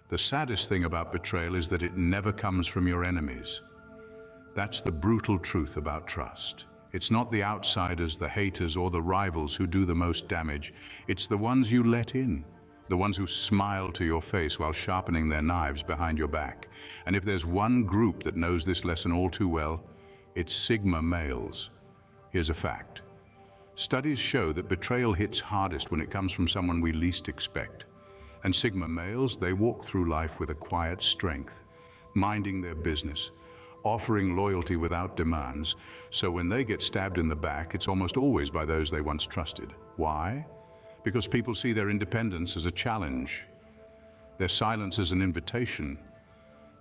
The saddest thing about betrayal is that it never comes from your enemies. That's the brutal truth about trust. It's not the outsiders, the haters, or the rivals who do the most damage. It's the ones you let in. The ones who smile to your face while sharpening their knives behind your back. And if there's one group that knows this lesson all too well, it's Sigma males. Here's a fact. Studies show that betrayal hits hardest when it comes from someone we least expect. And Sigma males, they walk through life with a quiet strength, minding their business, offering loyalty without demands, so when they get stabbed in the back, it's almost always by those they once trusted. Why? Because people see their independence as a challenge, their silence as an invitation,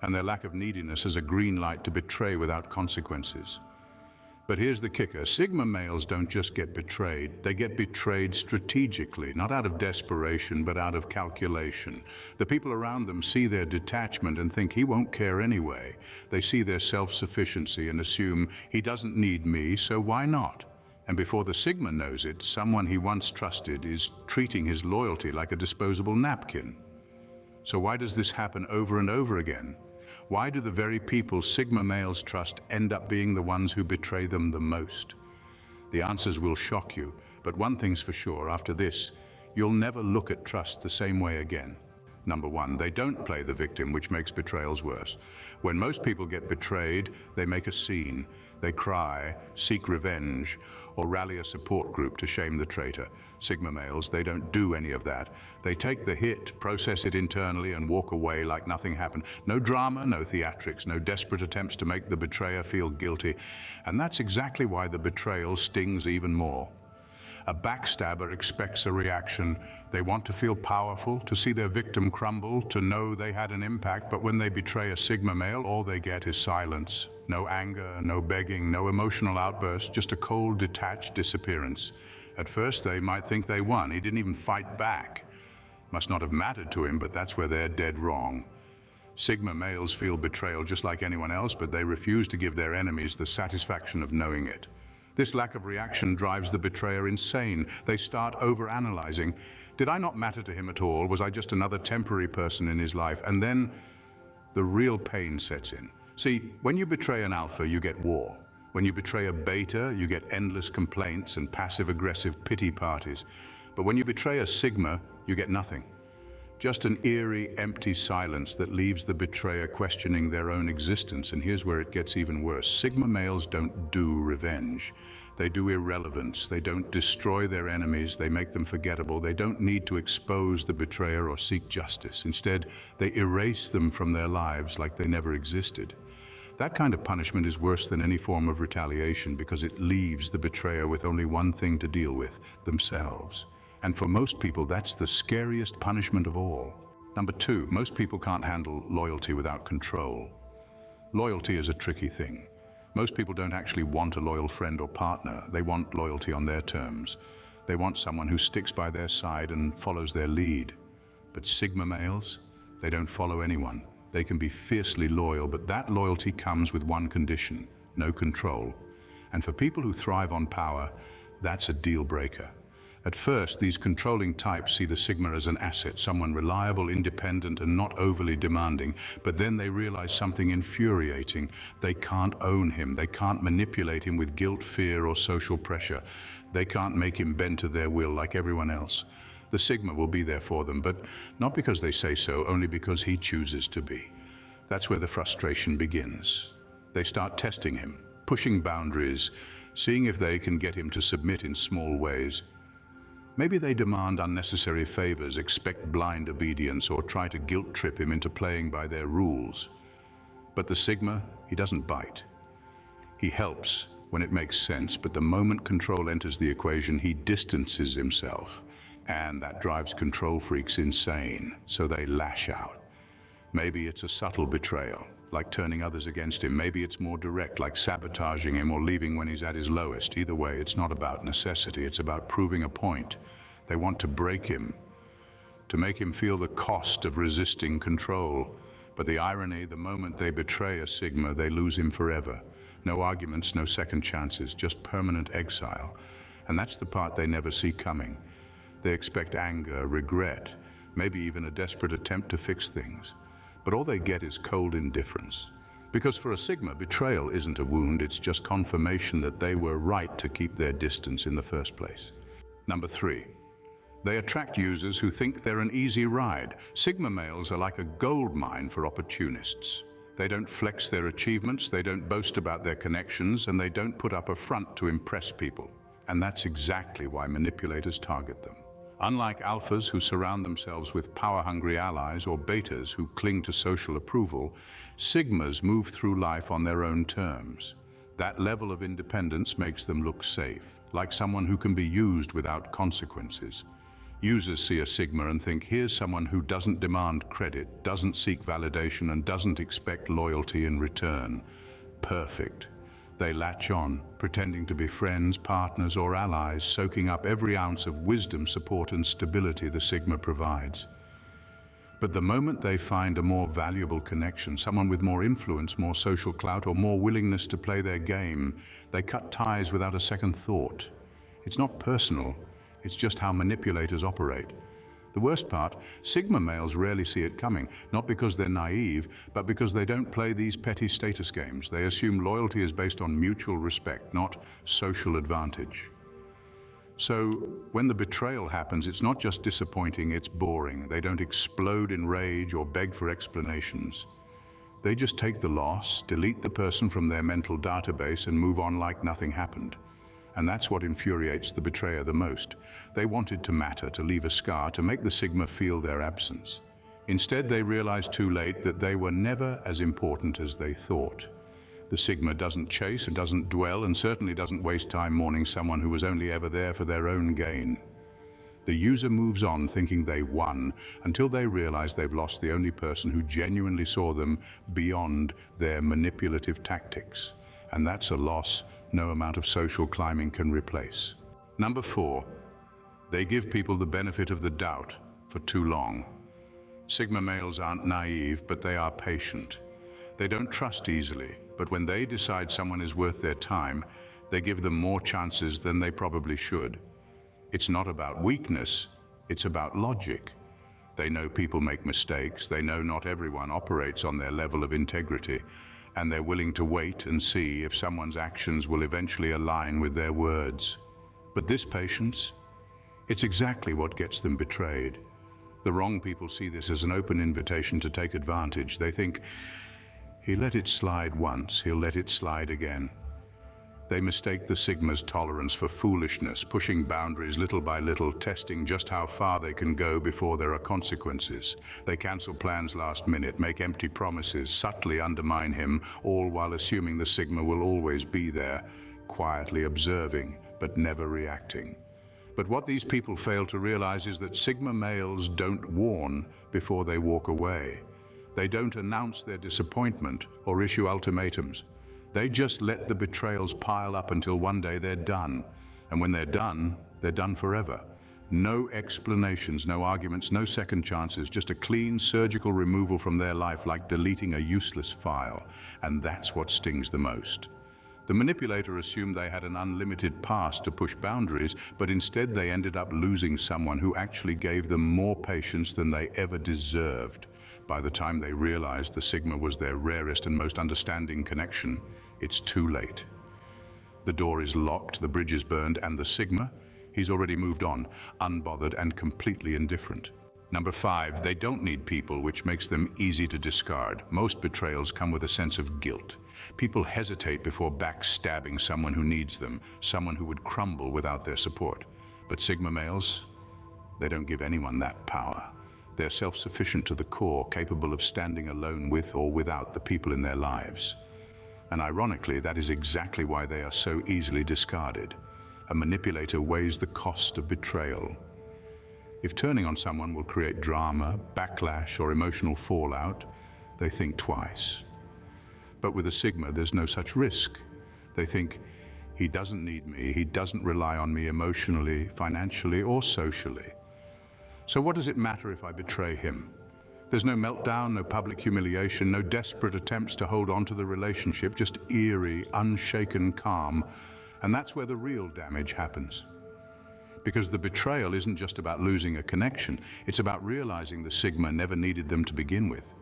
and their lack of neediness as a green light to betray without consequences. But here's the kicker. Sigma males don't just get betrayed. They get betrayed strategically, not out of desperation, but out of calculation. The people around them see their detachment and think he won't care anyway. They see their self-sufficiency and assume he doesn't need me, so why not? And before the Sigma knows it, someone he once trusted is treating his loyalty like a disposable napkin. So why does this happen over and over again? Why do the very people Sigma males trust end up being the ones who betray them the most? The answers will shock you, but one thing's for sure, after this, you'll never look at trust the same way again. Number one, they don't play the victim, which makes betrayals worse. When most people get betrayed, they make a scene. They cry, seek revenge, or rally a support group to shame the traitor. Sigma males, they don't do any of that. They take the hit, process it internally, and walk away like nothing happened. No drama, no theatrics, no desperate attempts to make the betrayer feel guilty. And that's exactly why the betrayal stings even more. A backstabber expects a reaction. They want to feel powerful, to see their victim crumble, to know they had an impact, but when they betray a Sigma male, all they get is silence. No anger, no begging, no emotional outburst, just a cold, detached disappearance. At first, they might think they won. He didn't even fight back. Must not have mattered to him, but that's where they're dead wrong. Sigma males feel betrayal just like anyone else, but they refuse to give their enemies the satisfaction of knowing it. This lack of reaction drives the betrayer insane. They start overanalyzing. Did I not matter to him at all? Was I just another temporary person in his life? And then the real pain sets in. See, when you betray an alpha, you get war. When you betray a beta, you get endless complaints and passive-aggressive pity parties. But when you betray a Sigma, you get nothing. Just an eerie, empty silence that leaves the betrayer questioning their own existence. And here's where it gets even worse. Sigma males don't do revenge. They do irrelevance. They don't destroy their enemies. They make them forgettable. They don't need to expose the betrayer or seek justice. Instead, they erase them from their lives like they never existed. That kind of punishment is worse than any form of retaliation because it leaves the betrayer with only one thing to deal with: themselves. And for most people, that's the scariest punishment of all. Number two, most people can't handle loyalty without control. Loyalty is a tricky thing. Most people don't actually want a loyal friend or partner. They want loyalty on their terms. They want someone who sticks by their side and follows their lead. But Sigma males, they don't follow anyone. They can be fiercely loyal, but that loyalty comes with one condition: no control. And for people who thrive on power, that's a deal breaker. At first, these controlling types see the Sigma as an asset, someone reliable, independent, and not overly demanding. But then they realize something infuriating. They can't own him. They can't manipulate him with guilt, fear, or social pressure. They can't make him bend to their will like everyone else. The Sigma will be there for them, but not because they say so, only because he chooses to be. That's where the frustration begins. They start testing him, pushing boundaries, seeing if they can get him to submit in small ways. Maybe they demand unnecessary favors, expect blind obedience, or try to guilt trip him into playing by their rules. But the Sigma, he doesn't bite. He helps when it makes sense, but the moment control enters the equation, he distances himself. And that drives control freaks insane, so they lash out. Maybe it's a subtle betrayal, like turning others against him. Maybe it's more direct, like sabotaging him or leaving when he's at his lowest. Either way, it's not about necessity, it's about proving a point. They want to break him, to make him feel the cost of resisting control. But the irony, the moment they betray a Sigma, they lose him forever. No arguments, no second chances, just permanent exile. And that's the part they never see coming. They expect anger, regret, maybe even a desperate attempt to fix things. But all they get is cold indifference. Because for a Sigma, betrayal isn't a wound, it's just confirmation that they were right to keep their distance in the first place. Number 3. They attract users who think they're an easy ride. Sigma males are like a gold mine for opportunists. They don't flex their achievements, they don't boast about their connections, and they don't put up a front to impress people. And that's exactly why manipulators target them. Unlike alphas who surround themselves with power-hungry allies or betas who cling to social approval, Sigmas move through life on their own terms. That level of independence makes them look safe, like someone who can be used without consequences. Users see a Sigma and think, here's someone who doesn't demand credit, doesn't seek validation, and doesn't expect loyalty in return. Perfect. They latch on, pretending to be friends, partners, or allies, soaking up every ounce of wisdom, support, and stability the Sigma provides. But the moment they find a more valuable connection, someone with more influence, more social clout, or more willingness to play their game, they cut ties without a second thought. It's not personal, it's just how manipulators operate. The worst part, Sigma males rarely see it coming, not because they're naive, but because they don't play these petty status games. They assume loyalty is based on mutual respect, not social advantage. So, when the betrayal happens, it's not just disappointing, it's boring. They don't explode in rage or beg for explanations. They just take the loss, delete the person from their mental database, and move on like nothing happened. And that's what infuriates the betrayer the most. They wanted to matter, to leave a scar, to make the Sigma feel their absence. Instead, they realized too late that they were never as important as they thought. The Sigma doesn't chase and doesn't dwell, and certainly doesn't waste time mourning someone who was only ever there for their own gain. The user moves on thinking they won, until they realize they've lost the only person who genuinely saw them beyond their manipulative tactics. And that's a loss no amount of social climbing can replace. Number 4, they give people the benefit of the doubt for too long. Sigma males aren't naive, but they are patient. They don't trust easily, but when they decide someone is worth their time, they give them more chances than they probably should. It's not about weakness, it's about logic. They know people make mistakes, they know not everyone operates on their level of integrity, and they're willing to wait and see if someone's actions will eventually align with their words. But this patience, it's exactly what gets them betrayed. The wrong people see this as an open invitation to take advantage. They think, he let it slide once, he'll let it slide again. They mistake the Sigma's tolerance for foolishness, pushing boundaries little by little, testing just how far they can go before there are consequences. They cancel plans last minute, make empty promises, subtly undermine him, all while assuming the Sigma will always be there, quietly observing, but never reacting. But what these people fail to realize is that Sigma males don't warn before they walk away. They don't announce their disappointment or issue ultimatums. They just let the betrayals pile up until one day they're done. And when they're done forever. No explanations, no arguments, no second chances, just a clean surgical removal from their life, like deleting a useless file. And that's what stings the most. The manipulator assumed they had an unlimited past to push boundaries, but instead they ended up losing someone who actually gave them more patience than they ever deserved. By the time they realized the Sigma was their rarest and most understanding connection, it's too late. The door is locked, the bridge is burned, and the Sigma, he's already moved on, unbothered and completely indifferent. Number 5, they don't need people, which makes them easy to discard. Most betrayals come with a sense of guilt. People hesitate before backstabbing someone who needs them, someone who would crumble without their support. But Sigma males, they don't give anyone that power. They're self-sufficient to the core, capable of standing alone with or without the people in their lives. And ironically, that is exactly why they are so easily discarded. A manipulator weighs the cost of betrayal. If turning on someone will create drama, backlash, or emotional fallout, they think twice. But with a Sigma, there's no such risk. They think, he doesn't need me, he doesn't rely on me emotionally, financially, or socially. So what does it matter if I betray him? There's no meltdown, no public humiliation, no desperate attempts to hold on to the relationship, just eerie, unshaken calm. And that's where the real damage happens. Because the betrayal isn't just about losing a connection, it's about realizing the Sigma never needed them to begin with.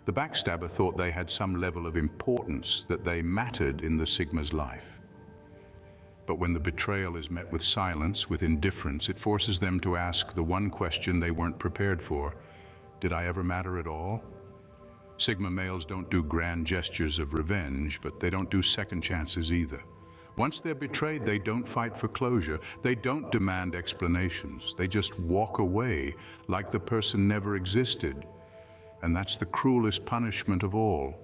The backstabber thought they had some level of importance, that they mattered in the Sigma's life. But when the betrayal is met with silence, with indifference, it forces them to ask the one question they weren't prepared for: did I ever matter at all? Sigma males don't do grand gestures of revenge, but they don't do second chances either. Once they're betrayed, they don't fight for closure. They don't demand explanations. They just walk away like the person never existed. And that's the cruelest punishment of all.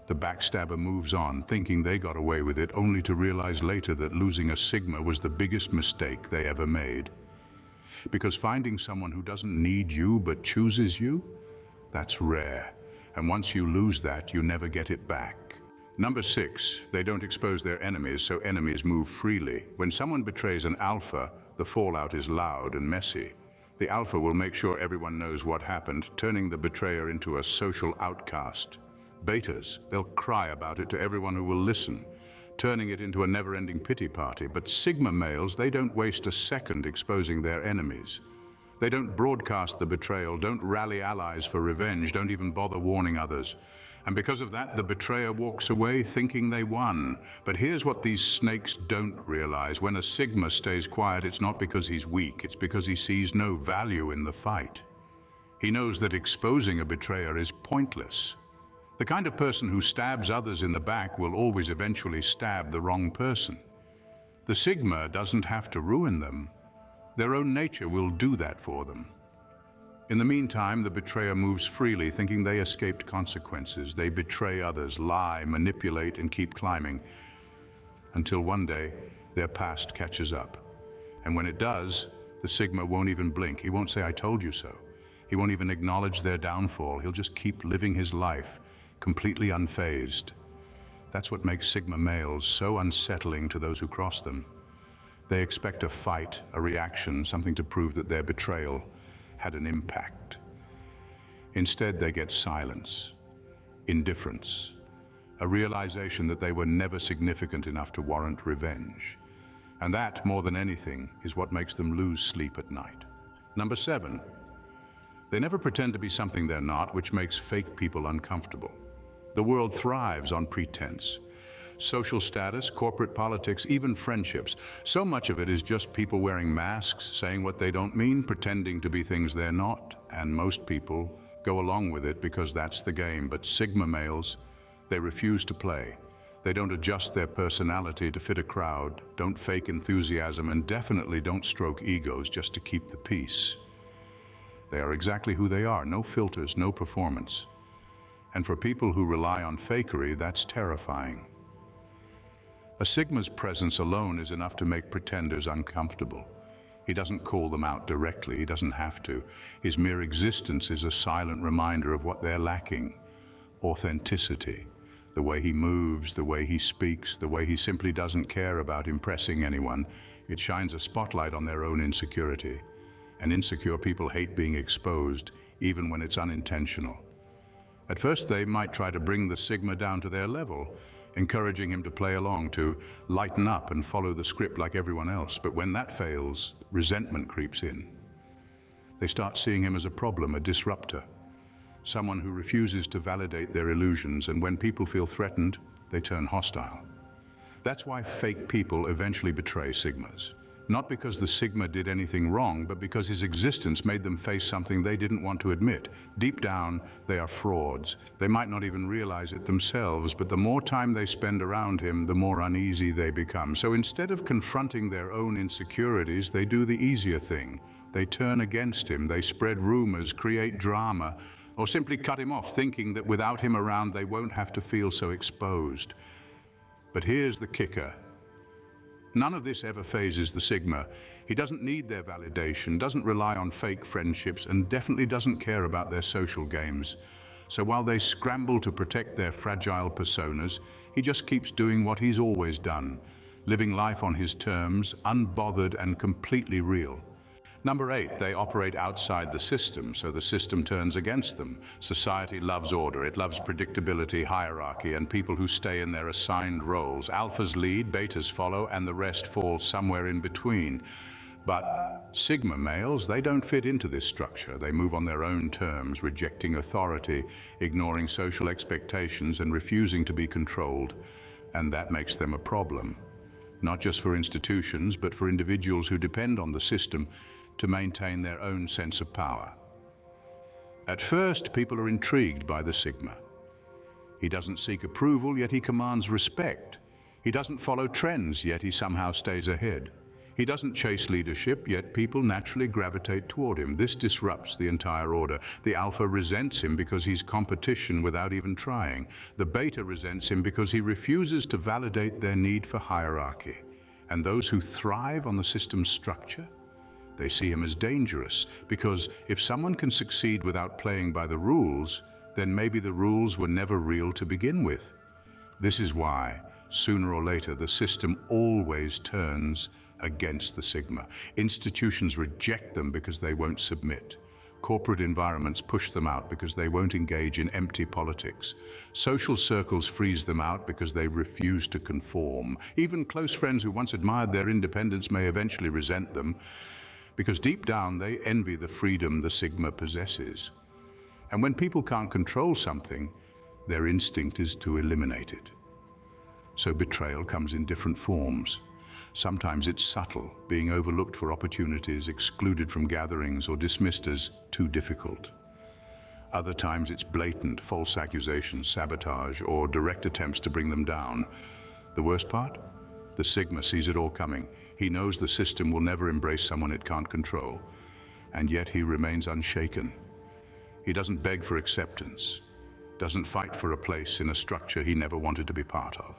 The backstabber moves on, thinking they got away with it, only to realize later that losing a Sigma was the biggest mistake they ever made. Because finding someone who doesn't need you but chooses you, that's rare. And once you lose that, you never get it back. Number 6, they don't expose their enemies, so enemies move freely. When someone betrays an alpha, the fallout is loud and messy. The alpha will make sure everyone knows what happened, turning the betrayer into a social outcast. Betas, they'll cry about it to everyone who will listen, turning it into a never-ending pity party. But Sigma males, they don't waste a second exposing their enemies. They don't broadcast the betrayal, don't rally allies for revenge, don't even bother warning others. And because of that, the betrayer walks away thinking they won. But here's what these snakes don't realize. When a Sigma stays quiet, it's not because he's weak, it's because he sees no value in the fight. He knows that exposing a betrayer is pointless. The kind of person who stabs others in the back will always eventually stab the wrong person. The Sigma doesn't have to ruin them. Their own nature will do that for them. In the meantime, the betrayer moves freely, thinking they escaped consequences. They betray others, lie, manipulate, and keep climbing, until one day, their past catches up. And when it does, the Sigma won't even blink. He won't say, "I told you so." He won't even acknowledge their downfall. He'll just keep living his life, completely unfazed. That's what makes Sigma males so unsettling to those who cross them. They expect a fight, a reaction, something to prove that their betrayal had an impact. Instead, they get silence, indifference, a realization that they were never significant enough to warrant revenge. And that, more than anything, is what makes them lose sleep at night. Number 7, they never pretend to be something they're not, which makes fake people uncomfortable. The world thrives on pretense. Social status, corporate politics, even friendships. So much of it is just people wearing masks, saying what they don't mean, pretending to be things they're not. And most people go along with it because that's the game. But Sigma males, they refuse to play. They don't adjust their personality to fit a crowd, don't fake enthusiasm, and definitely don't stroke egos just to keep the peace. They are exactly who they are, no filters, no performance. And for people who rely on fakery, that's terrifying. A Sigma's presence alone is enough to make pretenders uncomfortable. He doesn't call them out directly, he doesn't have to. His mere existence is a silent reminder of what they're lacking: authenticity. The way he moves, the way he speaks, the way he simply doesn't care about impressing anyone. It shines a spotlight on their own insecurity. And insecure people hate being exposed, even when it's unintentional. At first, they might try to bring the Sigma down to their level, encouraging him to play along, to lighten up and follow the script like everyone else. But when that fails, resentment creeps in. They start seeing him as a problem, a disruptor, someone who refuses to validate their illusions, and when people feel threatened, they turn hostile. That's why fake people eventually betray Sigmas. Not because the Sigma did anything wrong, but because his existence made them face something they didn't want to admit. Deep down, they are frauds. They might not even realize it themselves, but the more time they spend around him, the more uneasy they become. So instead of confronting their own insecurities, they do the easier thing. They turn against him, they spread rumors, create drama, or simply cut him off, thinking that without him around, they won't have to feel so exposed. But here's the kicker. None of this ever phases the Sigma. He doesn't need their validation, doesn't rely on fake friendships, and definitely doesn't care about their social games. So while they scramble to protect their fragile personas, he just keeps doing what he's always done, living life on his terms, unbothered and completely real. Number 8, they operate outside the system, so the system turns against them. Society loves order, it loves predictability, hierarchy, and people who stay in their assigned roles. Alphas lead, betas follow, and the rest fall somewhere in between. But Sigma males, they don't fit into this structure. They move on their own terms, rejecting authority, ignoring social expectations, and refusing to be controlled. And that makes them a problem, not just for institutions, but for individuals who depend on the system to maintain their own sense of power. At first, people are intrigued by the Sigma. He doesn't seek approval, yet he commands respect. He doesn't follow trends, yet he somehow stays ahead. He doesn't chase leadership, yet people naturally gravitate toward him. This disrupts the entire order. The alpha resents him because he's competition without even trying. The beta resents him because he refuses to validate their need for hierarchy. And those who thrive on the system's structure, they see him as dangerous, because if someone can succeed without playing by the rules, then maybe the rules were never real to begin with. This is why, sooner or later, the system always turns against the Sigma. Institutions reject them because they won't submit. Corporate environments push them out because they won't engage in empty politics. Social circles freeze them out because they refuse to conform. Even close friends who once admired their independence may eventually resent them, because deep down they envy the freedom the Sigma possesses. And when people can't control something, their instinct is to eliminate it. So betrayal comes in different forms. Sometimes it's subtle, being overlooked for opportunities, excluded from gatherings, or dismissed as too difficult. Other times it's blatant, false accusations, sabotage, or direct attempts to bring them down. The worst part? The Sigma sees it all coming. He knows the system will never embrace someone it can't control, and yet he remains unshaken. He doesn't beg for acceptance, doesn't fight for a place in a structure he never wanted to be part of.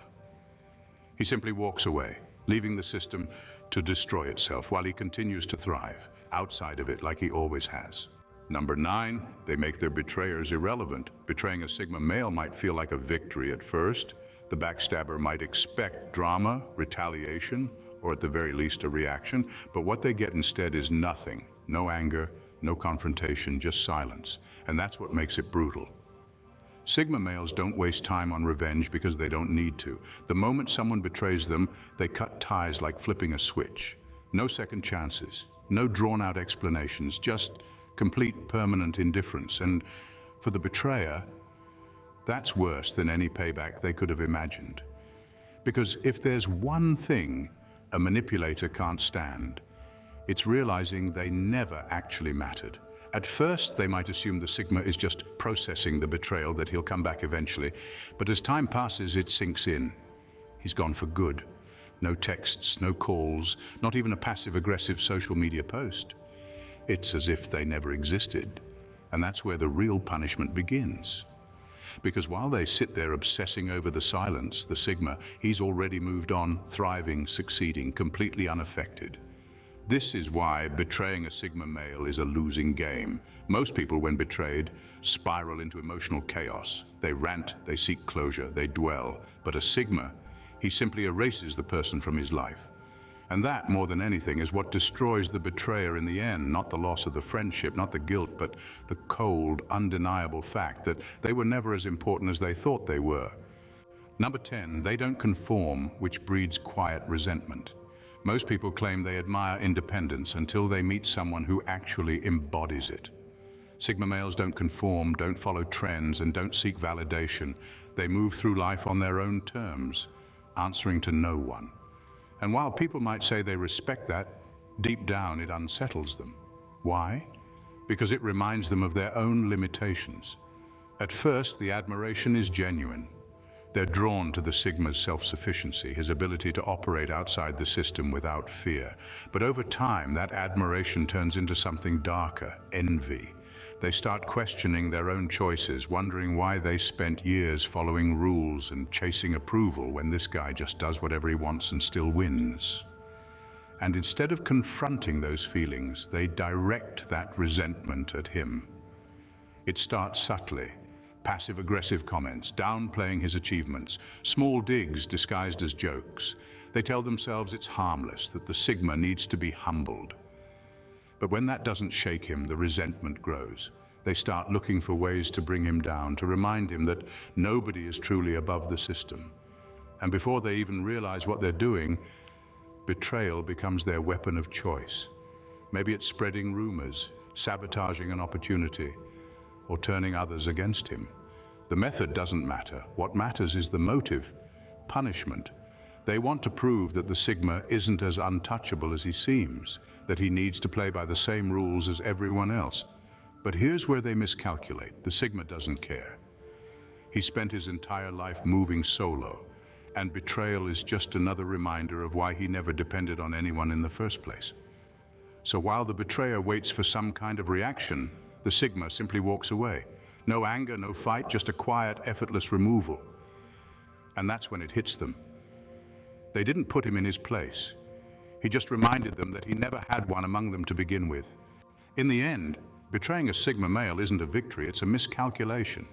He simply walks away, leaving the system to destroy itself while he continues to thrive outside of it like he always has. Number 9, they make their betrayers irrelevant. Betraying a Sigma male might feel like a victory at first. The backstabber might expect drama, retaliation, or at the very least a reaction, but what they get instead is nothing. No anger, no confrontation, just silence. And that's what makes it brutal. Sigma males don't waste time on revenge because they don't need to. The moment someone betrays them, they cut ties like flipping a switch. No second chances, no drawn-out explanations, just complete permanent indifference. And for the betrayer, that's worse than any payback they could have imagined. Because if there's one thing a manipulator can't stand, it's realizing they never actually mattered. At first, they might assume the Sigma is just processing the betrayal, that he'll come back eventually. But as time passes, it sinks in. He's gone for good. No texts, no calls, not even a passive-aggressive social media post. It's as if they never existed. And that's where the real punishment begins. Because while they sit there obsessing over the silence, the Sigma, he's already moved on, thriving, succeeding, completely unaffected. This is why betraying a Sigma male is a losing game. Most people, when betrayed, spiral into emotional chaos. They rant, they seek closure, they dwell. But a Sigma, he simply erases the person from his life. And that, more than anything, is what destroys the betrayer in the end, not the loss of the friendship, not the guilt, but the cold, undeniable fact that they were never as important as they thought they were. Number 10, they don't conform, which breeds quiet resentment. Most people claim they admire independence until they meet someone who actually embodies it. Sigma males don't conform, don't follow trends, and don't seek validation. They move through life on their own terms, answering to no one. And while people might say they respect that, deep down it unsettles them. Why? Because it reminds them of their own limitations. At first, the admiration is genuine. They're drawn to the Sigma's self-sufficiency, his ability to operate outside the system without fear. But over time, that admiration turns into something darker, envy. They start questioning their own choices, wondering why they spent years following rules and chasing approval when this guy just does whatever he wants and still wins. And instead of confronting those feelings, they direct that resentment at him. It starts subtly. Passive-aggressive comments, downplaying his achievements, small digs disguised as jokes. They tell themselves it's harmless, that the Sigma needs to be humbled. But when that doesn't shake him, the resentment grows. They start looking for ways to bring him down, to remind him that nobody is truly above the system. And before they even realize what they're doing, betrayal becomes their weapon of choice. Maybe it's spreading rumors, sabotaging an opportunity, or turning others against him. The method doesn't matter. What matters is the motive, punishment. They want to prove that the Sigma isn't as untouchable as he seems, that he needs to play by the same rules as everyone else. But here's where they miscalculate. The Sigma doesn't care. He spent his entire life moving solo, and betrayal is just another reminder of why he never depended on anyone in the first place. So while the betrayer waits for some kind of reaction, the Sigma simply walks away. No anger, no fight, just a quiet, effortless removal. And that's when it hits them. They didn't put him in his place. He just reminded them that he never had one among them to begin with. In the end, betraying a Sigma male isn't a victory, it's a miscalculation.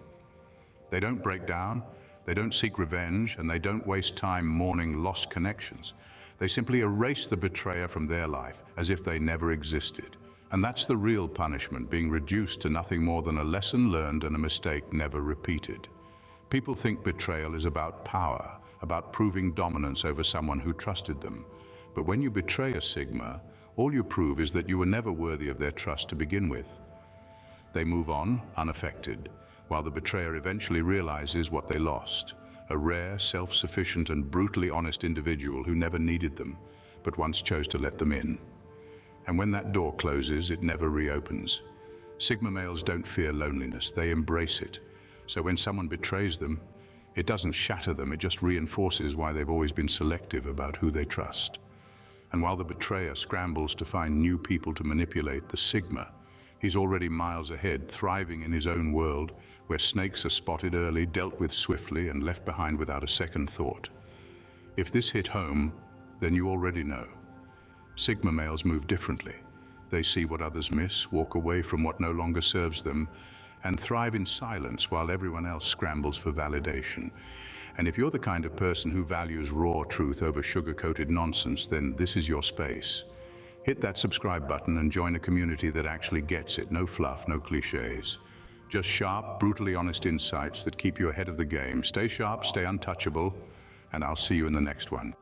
They don't break down, they don't seek revenge, and they don't waste time mourning lost connections. They simply erase the betrayer from their life as if they never existed. And that's the real punishment, being reduced to nothing more than a lesson learned and a mistake never repeated. People think betrayal is about power, about proving dominance over someone who trusted them. But when you betray a Sigma, all you prove is that you were never worthy of their trust to begin with. They move on, unaffected, while the betrayer eventually realizes what they lost. A rare, self-sufficient and brutally honest individual who never needed them, but once chose to let them in. And when that door closes, it never reopens. Sigma males don't fear loneliness, they embrace it. So when someone betrays them, it doesn't shatter them, it just reinforces why they've always been selective about who they trust. And while the betrayer scrambles to find new people to manipulate, the Sigma, he's already miles ahead, thriving in his own world, where snakes are spotted early, dealt with swiftly, and left behind without a second thought. If this hit home, then you already know. Sigma males move differently. They see what others miss, walk away from what no longer serves them, and thrive in silence while everyone else scrambles for validation. And if you're the kind of person who values raw truth over sugar-coated nonsense, then this is your space. Hit that subscribe button and join a community that actually gets it. No fluff, no cliches. Just sharp, brutally honest insights that keep you ahead of the game. Stay sharp, stay untouchable, and I'll see you in the next one.